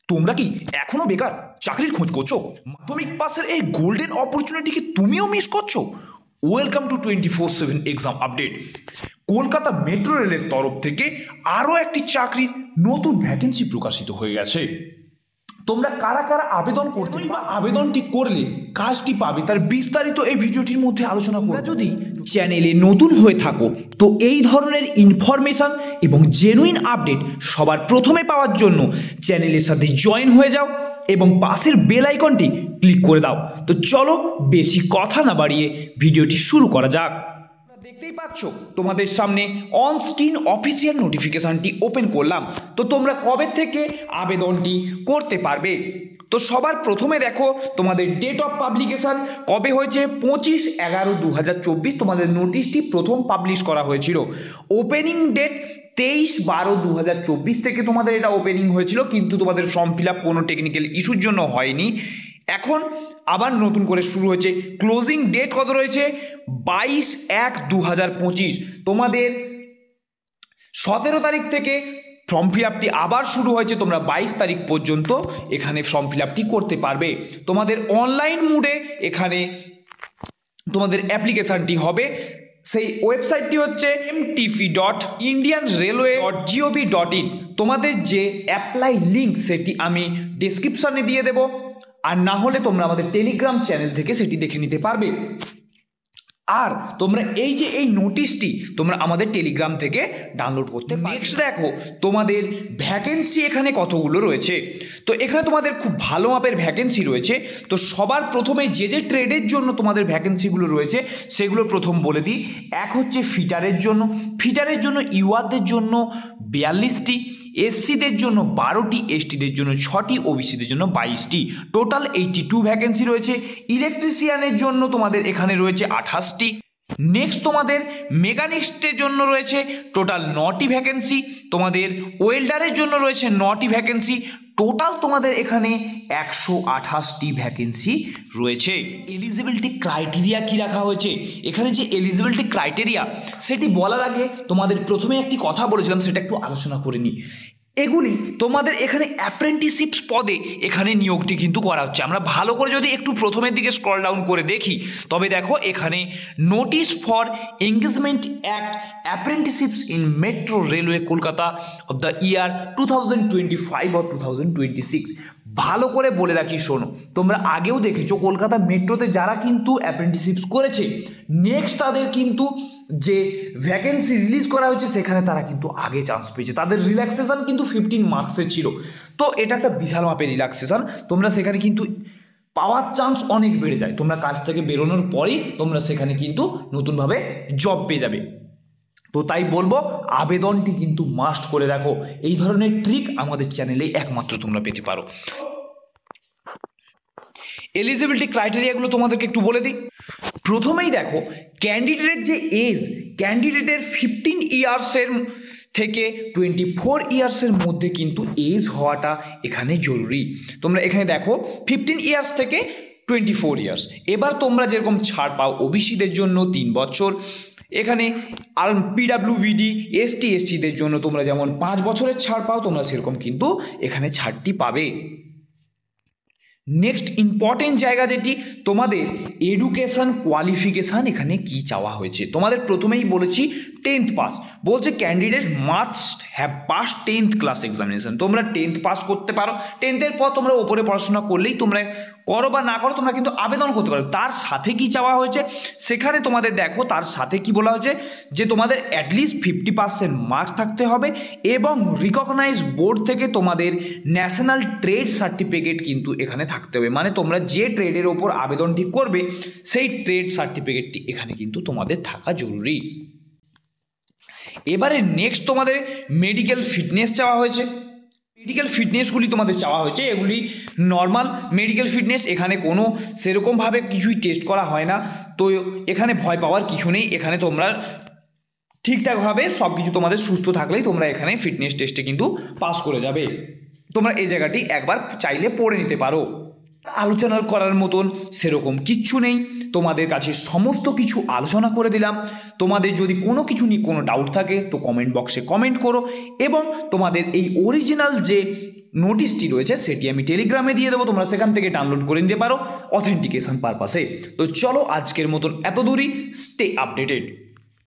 তোমরা কি এখনো বেকার চাকরির খোঁজ করছো? মাধ্যমিক পাসের এই গোল্ডেন অপরচুনিটি কি তুমিও মিস করছো? Welcome to 24/7 exam update. Kolkata metro রেলের তরফ থেকে আরও একটি চাকরির নতুন ভ্যাকেন্সি প্রকাশিত হয়ে গেছে। তোমরা কারা কারা আবেদন করতে বা আবেদনটি করলে কাজটি পাবে তার বিস্তারিত এই ভিডিওটির মধ্যে আলোচনা করব। যদি চ্যানেলে নতুন হয়ে থাকো তো এই ধরনের ইনফরমেশন এবং জেনুইন আপডেট সবার প্রথমে পাওয়ার জন্য চ্যানেলের সাথে জয়েন হয়ে যাও এবং পাশের বেল আইকনটি ক্লিক করে দাও। তো চলো বেশি কথা না বাড়িয়ে ভিডিওটি শুরু করা যাক। দেখতেই পাচ্ছ তোমাদের সামনে অন স্ক্রিন অফিসিয়াল নোটিফিকেশনটি ওপেন করলাম। তো তোমরা কবে থেকে আবেদনটি করতে পারবে? তো সবার প্রথমে দেখো তোমাদের ডেট অফ পাবলিকেশন কবে হয়েছে, 25/11/2024 তোমাদের নোটিশটি প্রথম পাবলিশ করা হয়েছিল। ওপেনিং ডেট 23/12/2024 থেকে তোমাদের এটা ওপেনিং হয়েছিল, কিন্তু তোমাদের ফর্ম ফিল আপ কোনো টেকনিক্যাল ইস্যুর জন্য হয়নি। এখন আবার নতুন করে শুরু হয়েছে। ক্লোজিং ডেট কত রয়েছে? 22/1/2025। তোমাদের 17 তারিখ থেকে ফর্ম ফিল আপটি আবার শুরু হয়েছে। তোমরা 22 তারিখ পর্যন্ত এখানে ফর্ম ফিল আপটি করতে পারবে। তোমাদের অনলাইন মোডে এখানে তোমাদের অ্যাপ্লিকেশানটি হবে। সেই ওয়েবসাইটটি হচ্ছে mtp.indianrailway.gov.in। তোমাদের যে অ্যাপ্লাই লিঙ্ক সেটি আমি ডেসক্রিপশনে দিয়ে দেবো, আর না হলে তোমরা আমাদের টেলিগ্রাম চ্যানেল থেকে সেটি দেখে নিতে পারবে। আর তোমরা এই যে এই নোটিশটি তোমরা আমাদের টেলিগ্রাম থেকে ডাউনলোড করতে পারো। নেক্সট দেখো তোমাদের ভ্যাকেন্সি এখানে কতগুলো রয়েছে। তো এখানে তোমাদের খুব ভালো মাপের ভ্যাকেন্সি রয়েছে। তো সবার প্রথমে যে যে ট্রেডের জন্য তোমাদের ভ্যাকেন্সিগুলো রয়েছে সেগুলো প্রথম বলে দিই। এক হচ্ছে ফিটারের জন্য ইউআরদের জন্য 42টি, এসসিদের জন্য 12টি, এসটিদের জন্য 6টি, ওবিসিদের জন্য 22টি, টোটাল 82 ভ্যাকেন্সি রয়েছে। ইলেকট্রিশিয়ানের জন্য তোমাদের এখানে রয়েছে 28টি। নেক্সট তোমাদের মেকানিক্সের জন্য রয়েছে টোটাল 9টি ভ্যাকেন্সি। তোমাদের ওয়েল্ডারের জন্য রয়েছে 9টি ভ্যাকেন্সি। টোটাল তোমাদের এখানে 128টি ভ্যাকেন্সি রয়েছে। এলিজিবিলিটি ক্রাইটেরিয়া কি রাখা হয়েছে? এখানে যে এলিজিবিলিটি ক্রাইটেরিয়া সেটি বলার আগে তোমাদের প্রথমে একটি কথা বলেছিলাম, সেটা একটু আলোচনা করে নিই। এগুলি তোমাদের এখানে অ্যাপ্রেন্টিসশিপস পদে এখানে নিয়োগটি কিন্তু করা হচ্ছে। আমরা ভালো করে যদি একটু প্রথমের দিকে স্ক্রল ডাউন করে দেখি তবে দেখো এখানে notice for engagement act apprenticeships in metro railway Kolkata of the year 2025 or 2026। ভালো করে বলে রাখি, শোনো, তোমরা আগেও দেখেছো কলকাতা মেট্রোতে যারা কিন্তু অ্যাপ্রেন্টিসশিপস করেছে নেক্সট তাদের কিন্তু যে ভ্যাকেন্সি রিলিজ করা হয়েছে সেখানে তারা কিন্তু আগে চান্স পেয়েছে। তাদের রিল্যাক্সেশন কিন্তু 15 মার্কসের ছিল। তো এটা একটা বিশাল মাপের রিল্যাক্সেশন। তোমরা সেখানে কিন্তু পাওয়ার চান্স অনেক বেড়ে যায়। তোমরা কাজ থেকে বেরোনোর পরেই তোমরা সেখানে কিন্তু নতুনভাবে জব পেয়ে যাবে। তো তাই বলবো আবেদনটি কিন্তু মাস্ট করে রাখো। এই ধরনের ট্রিক আমাদের চ্যানেলেই একমাত্র তোমরা পেতে পারো। এলিজিবিলিটি ক্রাইটেরিয়াগুলো তোমাদেরকে একটু বলে দিই। প্রথমেই দেখো ক্যান্ডিডেটের যে এজ, ক্যান্ডিডেটের 15 ইয়ার্সের থেকে 24 ইয়ার্সের মধ্যে কিন্তু এজ হওয়াটা এখানে জরুরি। তোমরা এখানে দেখো 15 ইয়ার্স থেকে 24 ইয়ার্স। এবার তোমরা যেরকম ছাড় পাও ওবিসিদের জন্য 3 বছর, এখানে আর পিডাব্লিউবিডি এসটিদের জন্য তোমরা যেমন 5 বছরের ছাড় পাও তোমরা সেরকম কিন্তু এখানে ছাড়টি পাবে। নেক্সট ইম্পর্টেন্ট জায়গা যেটি তোমাদের এডুকেশন কোয়ালিফিকেশান এখানে কি চাওয়া হয়েছে। তোমাদের প্রথমেই বলেছি 10th পাস, বলছে candidate must have pass 10th class examination. তোমরা 10th পাস করতে পারো, 10th পর তোমরা ওপরে পড়াশোনা করলেই তোমরা করো বা না করো তোমরা কিন্তু আবেদন করতে পারো। তার সাথে কি চাওয়া হয়েছে সেখানে তোমাদের দেখো, তার সাথে কি বলা হয়েছে যে তোমাদের অ্যাটলিস্ট 50% মার্কস থাকতে হবে এবং রিকগনাইজ বোর্ড থেকে তোমাদের ন্যাশনাল ট্রেড সার্টিফিকেট কিন্তু এখানে থাকতে হবে। মানে তোমরা যে ট্রেডের ওপর আবেদনটি করবে সেই ট্রেড সার্টিফিকেটটি এখানে কিন্তু তোমাদের থাকা জরুরি। এবারে নেক্সট তোমাদের মেডিকেল ফিটনেস চাওয়া হয়েছে। মেডিকেল ফিটনেসগুলি তোমাদের চাওয়া হয়েছে, এগুলি নর্মাল মেডিকেল ফিটনেস, এখানে কোনো সেরকমভাবে কিছুই টেস্ট করা হয় না। তো এখানে ভয় পাওয়ার কিছু নেই। এখানে তোমরা ঠিকঠাকভাবে সব কিছু তোমাদের সুস্থ থাকলেই তোমরা এখানে ফিটনেস টেস্টে কিন্তু পাস করে যাবে। তোমরা এই জায়গাটি একবার চাইলে পড়ে নিতে পারো। আলোচনা করার মতন সেরকম কিচ্ছু নেই, তোমাদের কাছে সমস্ত কিছু আলোচনা করে দিলাম। তোমাদের যদি কোনো কিছু নিয়ে কোনো ডাউট থাকে তো কমেন্ট বক্সে কমেন্ট করো এবং তোমাদের এই অরিজিনাল যে নোটিশটি রয়েছে সেটি আমি টেলিগ্রামে দিয়ে দেবো, তোমরা সেখান থেকে ডাউনলোড করে নিতে পারো অথেন্টিকেশন পারপাসে। তো চলো আজকের মতন এত দূরই, স্টে আপডেটেড।